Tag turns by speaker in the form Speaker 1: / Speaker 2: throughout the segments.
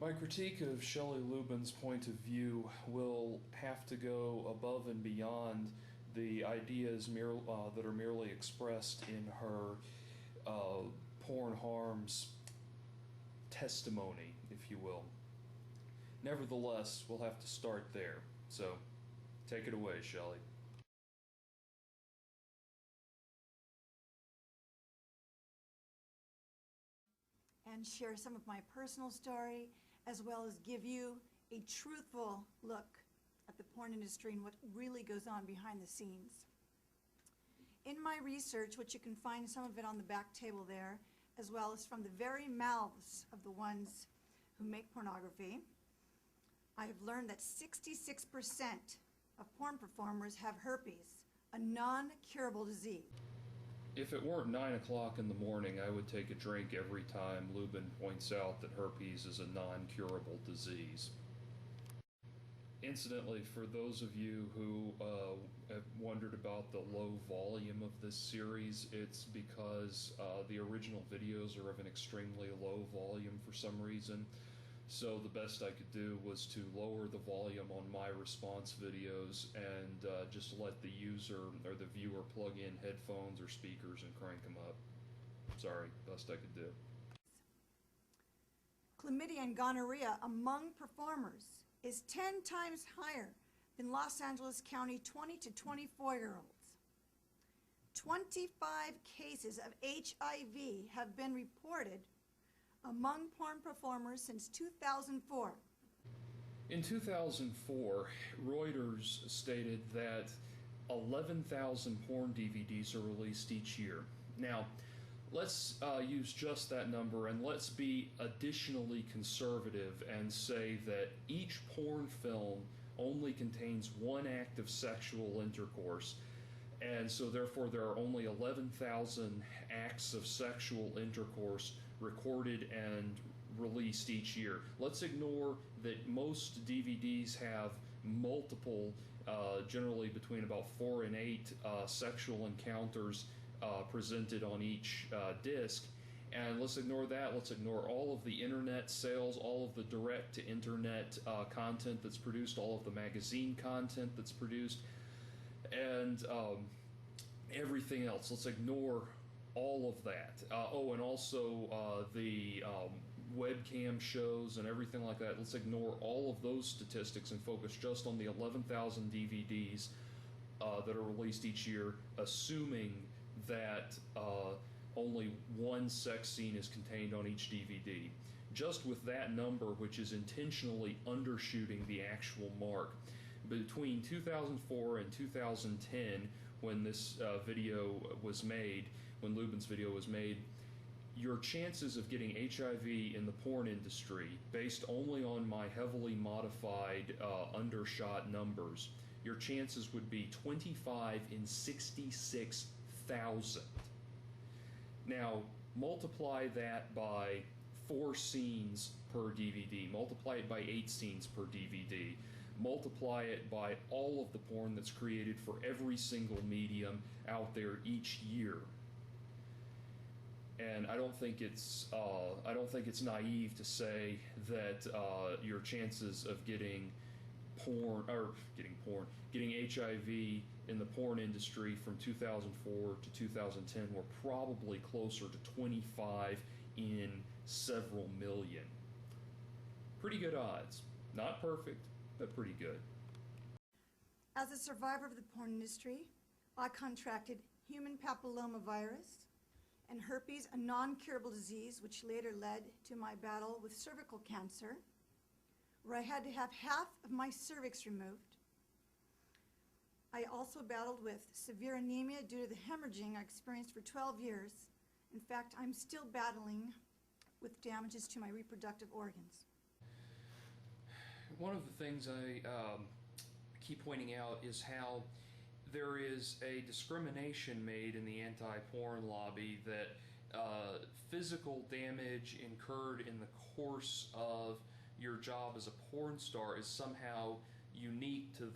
Speaker 1: My critique of Shelley Lubben's point of view will have to go above and beyond the ideas that are merely expressed in her porn harms testimony, if you will. Nevertheless, we'll have to start there. So, take it away, Shelley.
Speaker 2: And share some of my personal story, as well as give you a truthful look at the porn industry and what really goes on behind the scenes. In my research, which you can find some of it on the back table there, as well as from the very mouths of the ones who make pornography, I have learned that 66% of porn performers have herpes, a non-curable disease.
Speaker 1: If it weren't 9 o'clock in the morning, I would take a drink every time Lubben points out that herpes is a non-curable disease. Incidentally, for those of you who have wondered about the low volume of this series, it's because the original videos are of an extremely low volume for some reason. So the best I could do was to lower the volume on my response videos and just let the user or the viewer plug in headphones or speakers and crank them up. Sorry, best I could do.
Speaker 2: Chlamydia and gonorrhea among performers is 10 times higher than Los Angeles County 20 to 24-year-olds. 25 cases of HIV have been reported among porn performers since 2004.
Speaker 1: In 2004, Reuters stated that 11,000 porn DVDs are released each year. Now, let's use just that number, and let's be additionally conservative and say that each porn film only contains one act of sexual intercourse, and so therefore there are only 11,000 acts of sexual intercourse recorded and released each year. Let's ignore that most DVDs have multiple, generally between about 4 and 8 sexual encounters presented on each disc. And let's ignore that. Let's ignore all of the internet sales, all of the direct-to-internet content that's produced, all of the magazine content that's produced, and everything else. Let's ignore all of that. And also the webcam shows and everything like that. Let's ignore all of those statistics and focus just on the 11,000 DVDs that are released each year, assuming that only one sex scene is contained on each DVD. Just with that number, which is intentionally undershooting the actual mark, between 2004 and 2010, when this video was made, when Lubben's video was made, your chances of getting HIV in the porn industry, based only on my heavily modified undershot numbers, your chances would be 25 in 66,000. Now, multiply that by 4 scenes per DVD, multiply it by 8 scenes per DVD, multiply it by all of the porn that's created for every single medium out there each year. And I don't think it's naive to say that your chances of getting HIV in the porn industry from 2004 to 2010 were probably closer to 25 in several million. Pretty good odds. Not perfect, but pretty good.
Speaker 2: As a survivor of the porn industry, I contracted human papillomavirus and herpes, a non-curable disease which later led to my battle with cervical cancer, where I had to have half of my cervix removed. I also battled with severe anemia due to the hemorrhaging I experienced for 12 years. In fact, I'm still battling with damages to my reproductive organs.
Speaker 1: One of the things I keep pointing out is how there is a discrimination made in the anti-porn lobby that physical damage incurred in the course of your job as a porn star is somehow unique to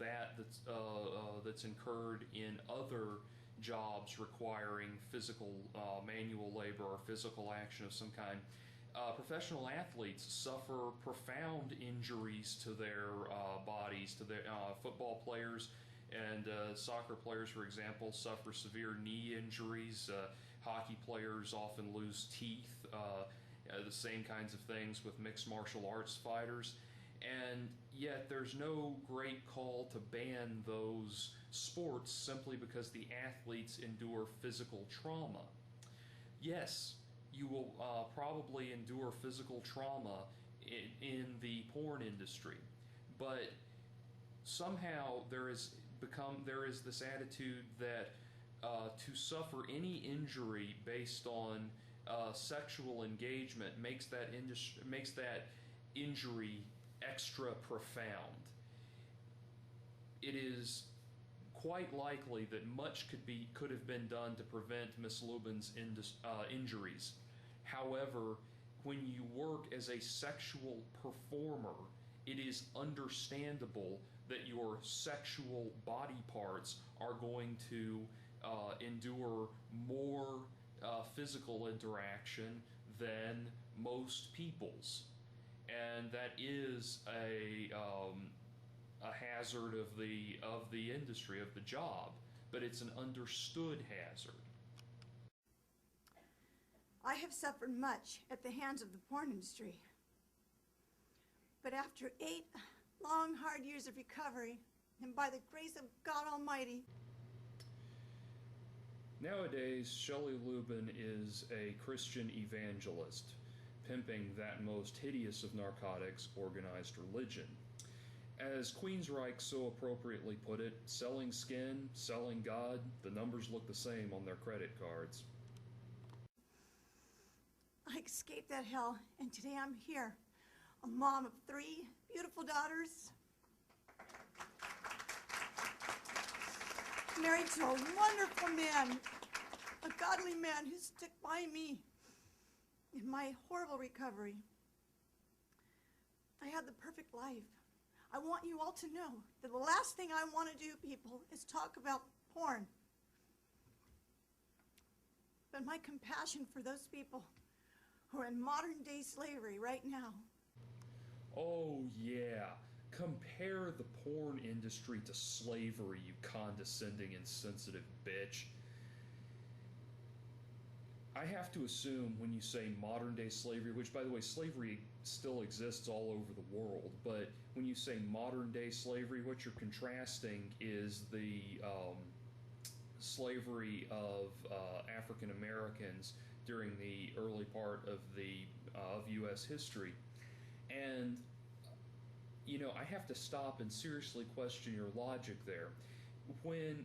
Speaker 1: that's incurred in other jobs requiring physical manual labor or physical action of some kind. professional athletes suffer profound injuries to their bodies. To their football players and soccer players, for example, suffer severe knee injuries. Hockey players often lose teeth. The same kinds of things with mixed martial arts fighters. And yet there's no great call to ban those sports simply because the athletes endure physical trauma. Yes, you will probably endure physical trauma in the porn industry, but somehow there is this attitude that to suffer any injury based on sexual engagement makes that injury extra profound. It is quite likely that much could have been done to prevent Miss Lubben's injuries. However, when you work as a sexual performer, it is understandable that your sexual body parts are going to endure more physical interaction than most people's, and that is a hazard of the industry, of the job, but it's an understood hazard.
Speaker 2: I have suffered much at the hands of the porn industry. But after 8 long, hard years of recovery, and by the grace of God Almighty.
Speaker 1: Nowadays, Shelley Lubben is a Christian evangelist, pimping that most hideous of narcotics, organized religion. As Queensryche so appropriately put it, selling skin, selling God, the numbers look the same on their credit cards.
Speaker 2: I escaped that hell, and today I'm here, a mom of 3 beautiful daughters, married to a wonderful man, a godly man who stuck by me in my horrible recovery. I had the perfect life. I want you all to know that the last thing I want to do, people, is talk about porn. But my compassion for those people who are in modern-day slavery right now.
Speaker 1: Oh, yeah. Compare the porn industry to slavery, you condescending, insensitive bitch. I have to assume when you say modern-day slavery, which, by the way, slavery still exists all over the world, but when you say modern-day slavery, what you're contrasting is the slavery of African Americans during the early part of U.S. history. And, you know, I have to stop and seriously question your logic there. When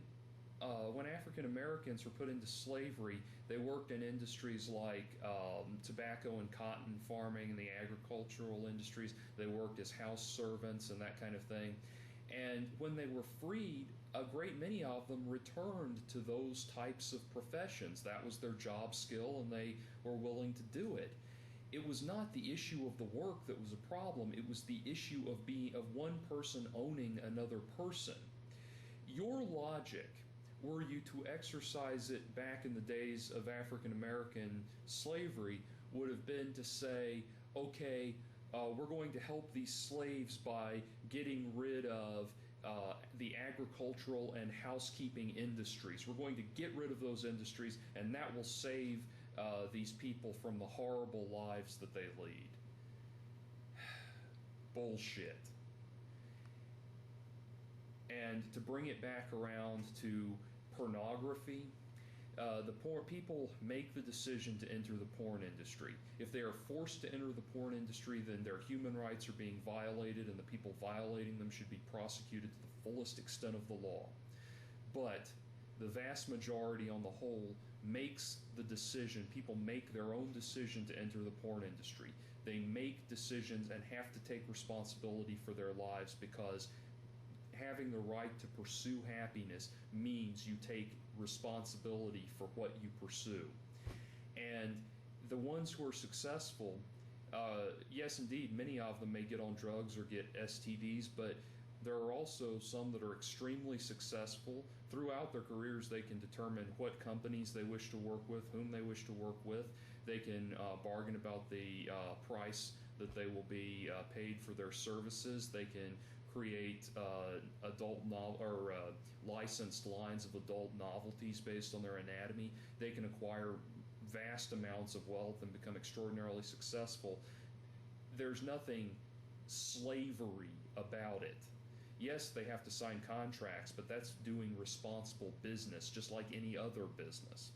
Speaker 1: African Americans were put into slavery, they worked in industries like tobacco and cotton farming and the agricultural industries. They worked as house servants and that kind of thing. And when they were freed, a great many of them returned to those types of professions. That was their job skill, and they were willing to do it. It was not the issue of the work that was a problem. It was the issue of one person owning another person. Your logic, were you to exercise it back in the days of African American slavery, would have been to say, okay, we're going to help these slaves by getting rid of the agricultural and housekeeping industries. We're going to get rid of those industries, and that will save these people from the horrible lives that they lead. Bullshit. And to bring it back around to pornography, the people make the decision to enter the porn industry. If they are forced to enter the porn industry, then their human rights are being violated, and the people violating them should be prosecuted to the fullest extent of the law. But the vast majority on the whole makes the decision. People make their own decision to enter the porn industry. They make decisions and have to take responsibility for their lives, because having the right to pursue happiness means you take responsibility for what you pursue. And the ones who are successful, yes, indeed, many of them may get on drugs or get STDs, but there are also some that are extremely successful. Throughout their careers, they can determine what companies they wish to work with, whom they wish to work with. They can bargain about the price that they will be paid for their services. They can create licensed lines of adult novelties based on their anatomy. They can acquire vast amounts of wealth and become extraordinarily successful. There's nothing slavery about it. Yes, they have to sign contracts, but that's doing responsible business, just like any other business.